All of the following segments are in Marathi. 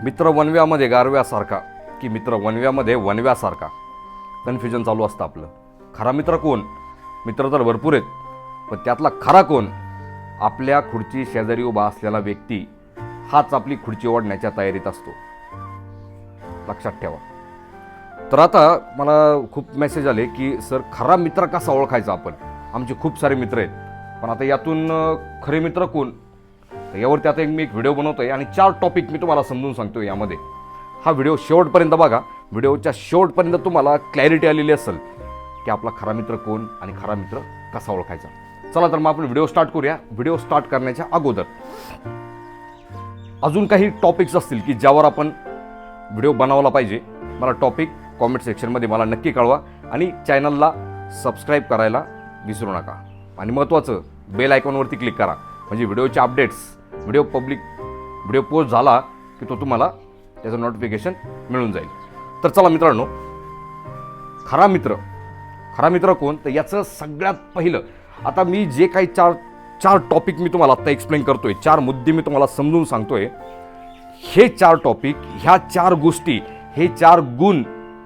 मित्र वनव्यामध्ये गारव्यासारखा की मित्र वनव्यामध्ये वनव्यासारखा कन्फ्युजन चालू असतं आपलं. खरा मित्र कोण? मित्र तर भरपूर आहेत, पण त्यातला खरा कोण? आपल्या खुर्ची शेजारी उभा असलेला व्यक्ती हाच आपली खुर्ची ओढण्याच्या तयारीत असतो, लक्षात ठेवा. तर आता मला खूप मेसेज आले की सर खरा मित्र कसा ओळखायचा आपण? आमचे खूप सारे मित्र आहेत, पण आता यातून खरे मित्र कोण? तर यावरती आता मी एक व्हिडिओ बनवतोय आणि 4 टॉपिक मी तुम्हाला समजून सांगतो यामध्ये. हा व्हिडिओ शेवटपर्यंत बघा. व्हिडिओच्या शेवटपर्यंत तुम्हाला क्लॅरिटी आलेली असेल की आपला खरा मित्र कोण आणि खरा मित्र कसा ओळखायचा. चला तर मग आपण व्हिडिओ स्टार्ट करूया. व्हिडिओ स्टार्ट करण्याच्या अगोदर अजून काही टॉपिक्स असतील की ज्यावर आपण व्हिडिओ बनवला पाहिजे, मला टॉपिक कॉमेंट सेक्शनमध्ये मला नक्की कळवा आणि चॅनलला सबस्क्राईब करायला विसरू नका. आणि महत्त्वाचं बेल आयकॉनवरती क्लिक करा, म्हणजे व्हिडिओचे अपडेट्स, व्हिडिओ पोस्ट झाला की तो तुम्हाला त्याचं नोटिफिकेशन मिळून जाईल. तर चला मित्रांनो, खरा मित्र कोण? तर याचं सगळ्यात पहिलं, आता मी जे काही चार टॉपिक मी तुम्हाला आत्ता एक्सप्लेन करतोय, 4 मुद्दे मी तुम्हाला समजून सांगतोय, हे 4 टॉपिक, ह्या 4 गोष्टी, हे 4 गुण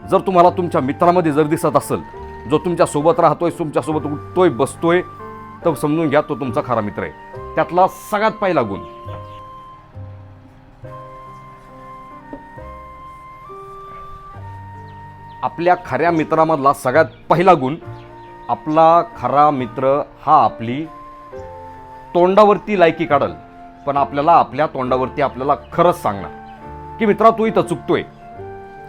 जर तुम्हाला तुमच्या मित्रामध्ये जर दिसत असेल, जो तुमच्यासोबत राहतोय, तुमच्यासोबत उठतोय बसतोय, तर समजून घ्या तो तुमचा खरा मित्र आहे. त्यातला सगळ्यात पहिला गुण, आपल्या खऱ्या मित्रामधला सगळ्यात पहिला गुण, आपला खरा मित्र हा आपली तोंडावरती लायकी काढल, पण आपल्या तोंडावरती आपल्याला खरंच सांगणार की मित्रा तू इथं चुकतोय,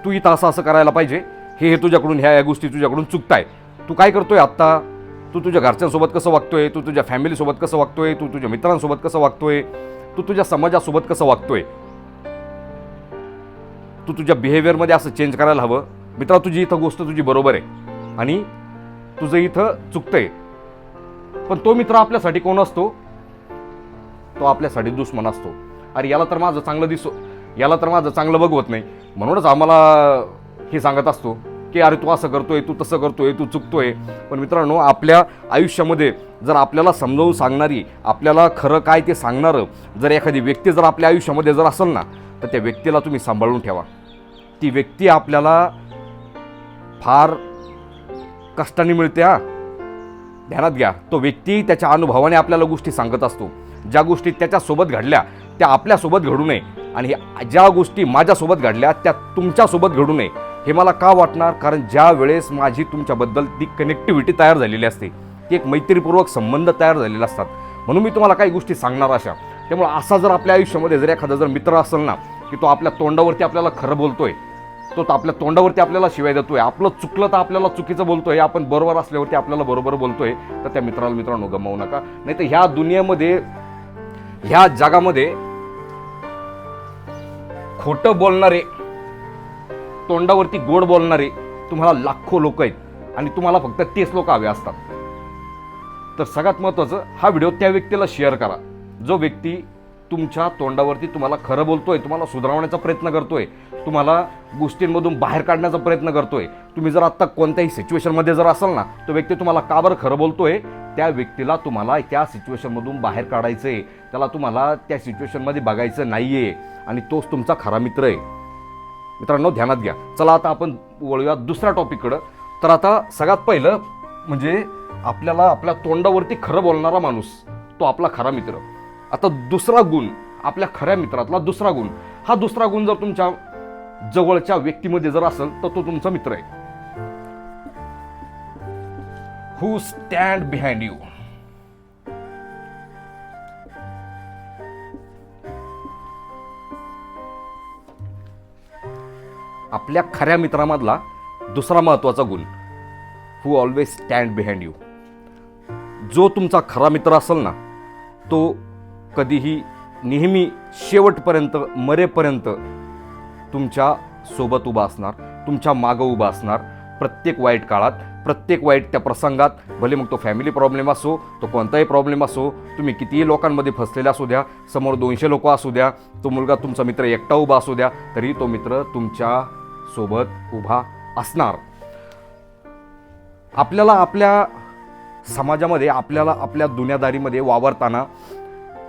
तू इथं असं करायला पाहिजे, हे तुझ्याकडून ह्या गोष्टी तुझ्याकडून चुकताय, तू काय करतोय आत्ता, तू तुझ्या घरच्यांसोबत कसं वागतोय, तू तुझ्या फॅमिलीसोबत कसं वागतोय, तू तुझ्या मित्रांसोबत कसं वागतोय, तू तुझ्या समाजासोबत कसं वागतोय, तू तुझ्या बिहेवियरमध्ये असं चेंज करायला हवं. मित्रा तुझी इथं गोष्ट तुझी बरोबर आहे आणि तुझं इथं चुकतंय. पण तो मित्र आपल्यासाठी कोण असतो? तो आपल्यासाठी दुश्मन असतो. अरे याला तर माझं चांगलं बघवत नाही, म्हणूनच आम्हाला हे सांगत असतो की अरे तू असं करतोय, तू तसं करतोय, तू चुकतोय. पण मित्रांनो, आपल्या आयुष्यामध्ये जर आपल्याला समजावून सांगणारी, आपल्याला खरं काय ते सांगणारं जर एखादी व्यक्ती जर आपल्या आयुष्यामध्ये जर असेल ना, तर त्या व्यक्तीला तुम्ही सांभाळून ठेवा. ती व्यक्ती आपल्याला फार कष्टाने मिळते, ध्यानात घ्या. तो व्यक्ती त्याच्या अनुभवाने आपल्याला गोष्टी सांगत असतो. ज्या गोष्टी त्याच्यासोबत घडल्या त्या आपल्यासोबत घडू नये, आणि ज्या गोष्टी माझ्यासोबत घडल्या त्या तुमच्यासोबत घडू नये. हे मला का वाटणार? कारण ज्या वेळेस माझी तुमच्याबद्दल ती कनेक्टिव्हिटी तयार झालेली असते, ती एक मैत्रीपूर्वक संबंध तयार झालेले असतात, म्हणून मी तुम्हाला काही गोष्टी सांगणार अशा. त्यामुळे असा जर आपल्या आयुष्यामध्ये जर एखादा जर मित्र असेल ना, की तो आपल्या तोंडावरती आपल्याला खरं बोलतोय, तो आपल्या तोंडावरती आपल्याला शिवाय देतोय, आपलं चुकलं तर आपल्याला चुकीचं बोलतोय, आपण बरोबर असल्यावरती आपल्याला बरोबर बोलतोय, तर त्या मित्रांनो गमावू नका. नाही तर ह्या दुनियेमध्ये, ह्या जगामध्ये खोटं बोलणारे, तोंडावरती गोड बोलणारे तुम्हाला लाखो लोक आहेत, आणि तुम्हाला फक्त तेच लोक हवे असतात. तर सगळ्यात महत्त्वाचं, हा व्हिडिओ त्या व्यक्तीला शेअर करा जो व्यक्ती तुमच्या तोंडावरती तुम्हाला खरं बोलतोय, तुम्हाला सुधारवण्याचा प्रयत्न करतोय, तुम्हाला गोष्टींमधून बाहेर काढण्याचा प्रयत्न करतोय. तुम्ही जर आत्ता कोणत्याही सिच्युएशनमध्ये जर असाल ना, तो व्यक्ती तुम्हाला का बरं खरं बोलतोय, त्या व्यक्तीला तुम्हाला त्या सिच्युएशनमधून बाहेर काढायचं आहे, त्याला तुम्हाला त्या सिच्युएशनमध्ये बघायचं नाही आहे, आणि तोच तुमचा खरा मित्र आहे. मित्रांनो ध्यानात घ्या. चला आता आपण वळूया दुसऱ्या टॉपिककडं. तर आता सगळ्यात पहिलं म्हणजे आपल्याला आपल्या तोंडावरती खरं बोलणारा माणूस, तो आपला खरा मित्र. आता दुसरा गुण, आपल्या खऱ्या मित्रातला दुसरा गुण, हा दुसरा गुण जर तुमच्या जवळच्या व्यक्तीमध्ये जर असेल तर तो तुमचा मित्र आहे. हू स्टँड बिहाइंड यू. आपल्या खऱ्या मित्रामधला दुसरा महत्वाचा गुण, हू ऑलवेज स्टँड बिहाइंड यू. जो तुमचा खरा मित्र असेल ना, तो कधीही नेहमी शेवटपर्यंत, मरेपर्यंत तुमच्या सोबत उभा असणार, तुमच्या मागं उभा असणार. प्रत्येक वाईट काळात, प्रत्येक वाईट त्या प्रसंगात, भले मग तो फॅमिली प्रॉब्लेम असो, तो कोणताही प्रॉब्लेम असो, तुम्ही कितीही लोकांमध्ये फसलेला असू द्या, समोर 200 लोक असू द्या, तो मुलगा तुमचा मित्र एकटा उभा असू द्या, तरी तो मित्र तुमच्या सोबत उभा असणार. आपल्याला आपल्या समाजामध्ये, आपल्याला आपल्या दुनियादारीमध्ये वावरताना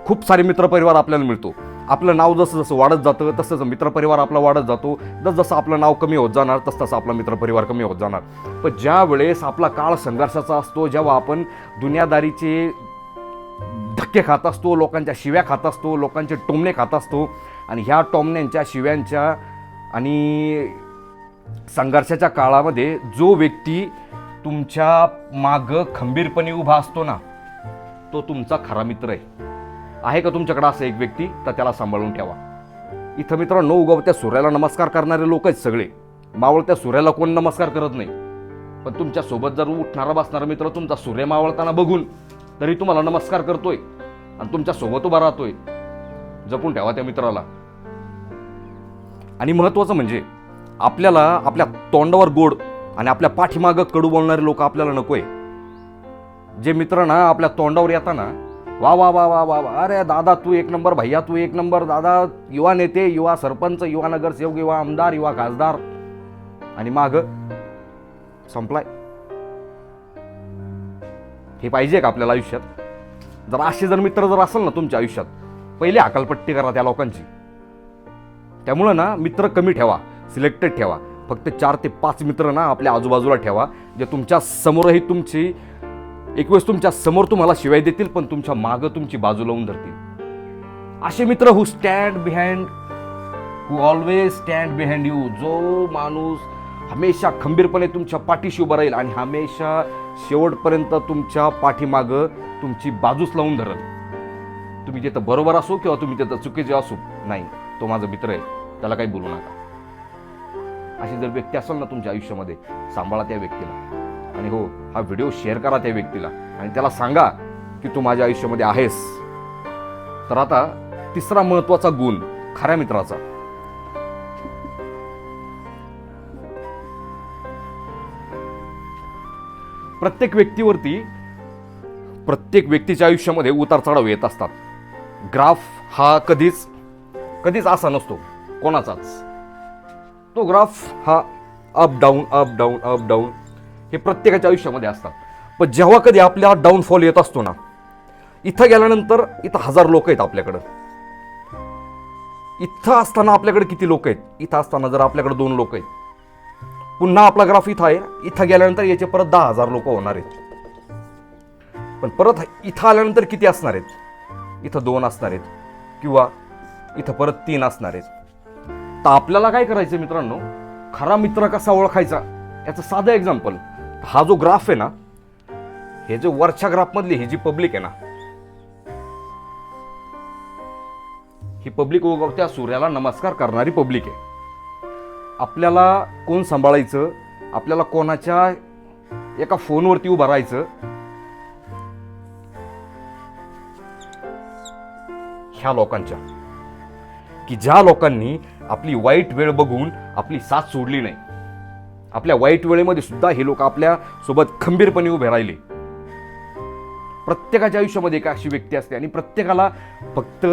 खूप सारे मित्रपरिवार आपल्याला मिळतो. आपलं नाव जसं जसं वाढत जातं तसं मित्रपरिवार आपला वाढत जातो. जसं आपलं नाव कमी होत जाणार तसं आपला मित्रपरिवार कमी होत जाणार. पण ज्या वेळेस आपला काळ संघर्षाचा असतो, जेव्हा आपण दुनियादारीचे धक्के खात असतो, लोकांच्या शिव्या खात असतो, लोकांचे टोमणे खात असतो, आणि ह्या टोमण्यांच्या शिव्यांच्या आणि संघर्षाच्या काळामध्ये जो व्यक्ती तुमच्या मागं खंबीरपणे उभा असतो ना, तो तुमचा खरा मित्र आहे का तुमच्याकडे असं एक व्यक्ती? तर त्याला सांभाळून ठेवा. इथं मित्रांनो, उगवत्या सूर्याला नमस्कार करणारे लोक आहेत सगळे. मावळत्या सूर्याला कोण नमस्कार करत नाही. पण तुमच्या सोबत जर उठणारा बसणारा मित्र तुमचा सूर्य मावळताना बघून तरी तुम्हाला नमस्कार करतोय आणि तुमच्या सोबत उभा राहतोय, जपून ठेवा त्या मित्राला. आणि महत्वाचं म्हणजे आपल्याला आपल्या तोंडावर गोड आणि आपल्या पाठीमागं कडू बोलणारे लोक आपल्याला नकोय. जे मित्र ना आपल्या तोंडावर येताना वा वा वा वा वा, अरे दादा तू एक नंबर, भैया तू एक नंबर, दादा युवा नेते, युवा सरपंच, युवा नगरसेवक, युवा आमदार, युवा खासदार, आणि माग संपलाय. हे पाहिजे का आपल्याला आयुष्यात? जर असे जर मित्र जर असेल ना तुमच्या आयुष्यात, पहिले हकालपट्टी करा त्या लोकांची. त्यामुळं ना मित्र कमी ठेवा, सिलेक्टेड ठेवा. फक्त 4 ते 5 मित्र ना आपल्या आजूबाजूला ठेवा, जे तुमच्या समोरही तुमची एक वेळेस तुमच्या समोर तुम्हाला शिवाय देतील, पण तुमच्या मागं तुमची बाजू लावून धरतील. असे मित्र who stand behind, who always stand behind you. जो माणूस हमेशा खंबीरपणे तुमच्या पाठीशी उभा राहील आणि हमेशा शेवटपर्यंत तुमच्या पाठीमागं तुमची बाजूच लावून धरल. तुम्ही तिथं बरोबर असो किंवा तुम्ही तिथं चुकीचे असो, नाही, तो माझा मित्र आहे, त्याला काही बोलू नका. अशी जर व्यक्ती असेल ना तुमच्या आयुष्यामध्ये, सांभाळा त्या व्यक्तीला. आणि हो, हा व्हिडिओ शेअर करा त्या व्यक्तीला आणि त्याला सांगा की तू माझ्या आयुष्यामध्ये आहेस. तर आता तिसरा महत्वाचा गुण खऱ्या मित्राचा, प्रत्येक व्यक्तीच्या आयुष्यामध्ये उतार चढाव येत असतात. ग्राफ हा कधीच असा नसतो कोणाचाच. तो ग्राफ हा up down up down up down हे प्रत्येकाच्या आयुष्यामध्ये असतात. पण जेव्हा कधी आपल्या डाऊनफॉल येत असतो ना, इथं गेल्यानंतर इथं 1000 लोक आहेत आपल्याकडं. इथं असताना आपल्याकडे किती लोक आहेत? इथं असताना जर आपल्याकडे 2 लोक आहेत, पुन्हा आपला ग्राफ इथं आहे, इथं गेल्यानंतर याचे परत 10,000 लोक होणार आहेत. पण परत इथं आल्यानंतर किती असणार आहेत? इथं 2 असणार आहेत किंवा इथं परत 3 असणार आहेत. तर आपल्याला काय करायचं मित्रांनो, खरा मित्र कसा ओळखायचा याचं साधं एक्झाम्पल. हा जो ग्राफ आहे ना, हे जे वरच्या ग्राफमधली ही जी पब्लिक आहे ना, ही पब्लिक उगवत्या सूर्याला नमस्कार करणारी पब्लिक आहे. आपल्याला कोण सांभाळायचं, आपल्याला कोणाच्या एका फोनवरती उभं राहायचं, ह्या लोकांच्या, की ज्या लोकांनी आपली वाईट वेळ बघून आपली साथ सोडली नाही. आपल्या वाईट वेळेमध्ये सुद्धा हे लोक आपल्या सोबत खंबीरपणे उभे राहिले. प्रत्येकाच्या आयुष्यामध्ये एक अशी व्यक्ती असते आणि प्रत्येकाला फक्त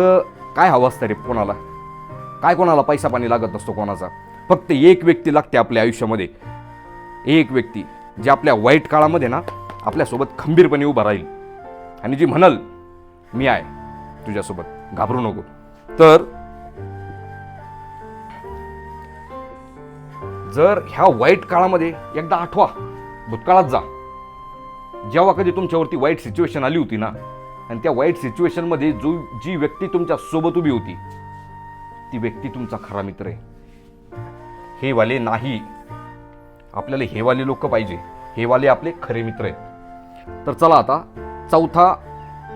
काय हवं असतं रे, कोणाला पैसा पाणी लागत नसतो कोणाचा. फक्त एक व्यक्ती लागते आपल्या आयुष्यामध्ये, एक व्यक्ती जे आपल्या वाईट काळामध्ये ना आपल्यासोबत खंबीरपणे उभा राहील आणि जी म्हणाल मी आहे तुझ्यासोबत, घाबरू नको. तर जर ह्या वाईट काळामध्ये एकदा आठवा, भूतकाळात जा, जेव्हा कधी तुमच्यावरती वाईट सिच्युएशन आली होती ना, आणि त्या वाईट सिच्युएशनमध्ये जी व्यक्ती तुमच्या सोबत उभी होती, ती व्यक्ती तुमचा खरा मित्र आहे. हे वाले नाही, आपल्याला हे वाले लोक पाहिजे, हे वाले आपले खरे मित्र आहेत. तर चला आता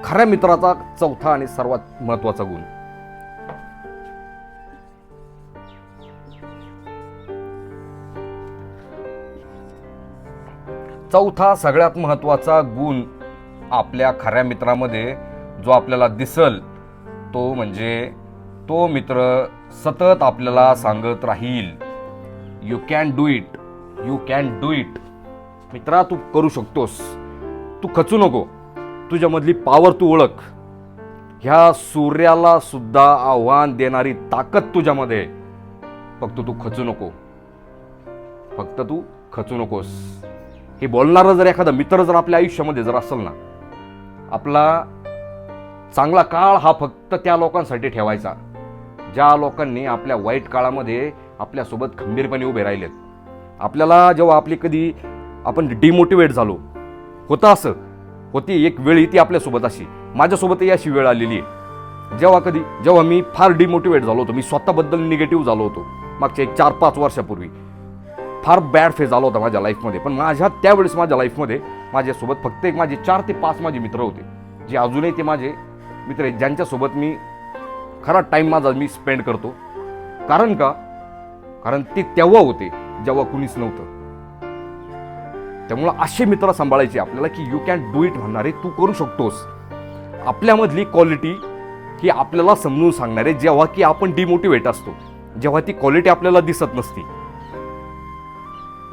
खऱ्या मित्राचा चौथा आणि सर्वात महत्वाचा गुण, चौथा सगळ्यात महत्वाचा गुण आपल्या खऱ्या मित्रामध्ये जो आपल्याला दिसल, तो म्हणजे तो मित्र सतत आपल्याला सांगत राहील, you can do it, you can do it. मित्रा, तू करू शकतोस, तू खचू नको, तुझ्यामधली पॉवर तू ओळख. ह्या सूर्याला सुद्धा आव्हान देणारी ताकद तुझ्यामध्ये आहे. फक्त तू खचू नको, फक्त तू खचू नकोस. हे बोलणारा जर एखादा मित्र जर आपल्या आयुष्यामध्ये जर असेल ना, आपला चांगला काळ हा फक्त त्या लोकांसाठी ठेवायचा ज्या लोकांनी आपल्या वाईट काळामध्ये आपल्यासोबत खंबीरपणे उभे राहिलेत. आपल्याला जेव्हा आपली कधी आपण डिमोटिवेट झालो, होतं असं, होती एक वेळ ती आपल्यासोबत अशी, माझ्यासोबतही अशी वेळ आलेली आहे. जेव्हा मी फार डिमोटिवेट झालो होतो, मी स्वतःबद्दल निगेटिव्ह झालो होतो मागच्या एक 4-5 वर्षापूर्वी. फार बॅड फेज आला होता माझ्या लाईफमध्ये. पण त्यावेळेस माझ्या लाईफमध्ये माझ्यासोबत फक्त एक माझे 4 ते 5 माझे मित्र होते, जे अजूनही ते माझे मित्र आहेत, ज्यांच्यासोबत मी खरा टाईम माझा मी स्पेंड करतो. कारण ते तेव्हा होते जेव्हा कुणीच नव्हतं. त्यामुळं असे मित्र सांभाळायचे आपल्याला की यू कॅन डू इट म्हणणारे, तू करू शकतोस. आपल्यामधली क्वालिटी ही आपल्याला समजून सांगणारे, जेव्हा की आपण डिमोटिवेट असतो, जेव्हा ती क्वालिटी आपल्याला दिसत नसती.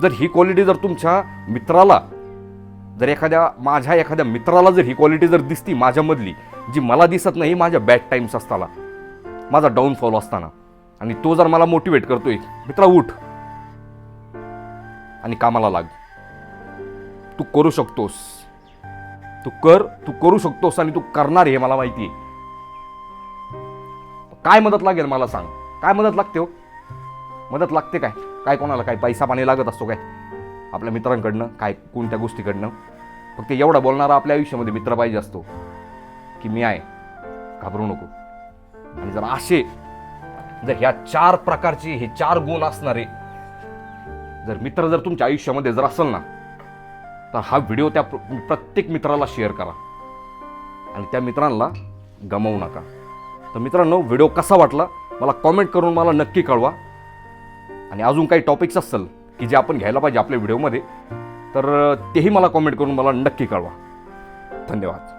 जर ही क्वालिटी जर तुमच्या मित्राला, माझ्या एखाद्या मित्राला जर ही क्वालिटी जर दिसती माझ्यामधली, जी मला दिसत नाही माझ्या बॅड टाइम्स असताना, माझा डाऊनफॉल असताना, आणि तो जर मला मोटिवेट करतोय, मित्रा उठ आणि कामाला लाग, तू करू शकतोस, तू करू शकतोस आणि तू करणार हे मला माहिती आहे. काय मदत लागेल मला सांग, काय मदत लागते हो? मदत लागते काय कोणाला काय पैसा पाणी लागत असतो काय आपल्या मित्रांकडनं, काय कोणत्या गोष्टीकडनं? फक्त एवढा बोलणारा आपल्या आयुष्यामध्ये मित्र पाहिजे असतो की मी आहे, घाबरू नको. आणि जर ह्या 4 प्रकारचे, हे 4 गुण असणारे जर मित्र जर तुमच्या आयुष्यामध्ये जर असेल ना, तर हा व्हिडिओ त्या प्रत्येक मित्राला शेअर करा आणि त्या मित्रांना गमावू नका. तर मित्रांनो, व्हिडिओ कसा वाटला मला कॉमेंट करून मला नक्की कळवा. आणि अजून काही टॉपिक्स असेल की जे आपण घ्यायला पाहिजे आपल्या व्हिडिओमध्ये, तर तेही मला कॉमेंट करून मला नक्की कळवा. धन्यवाद.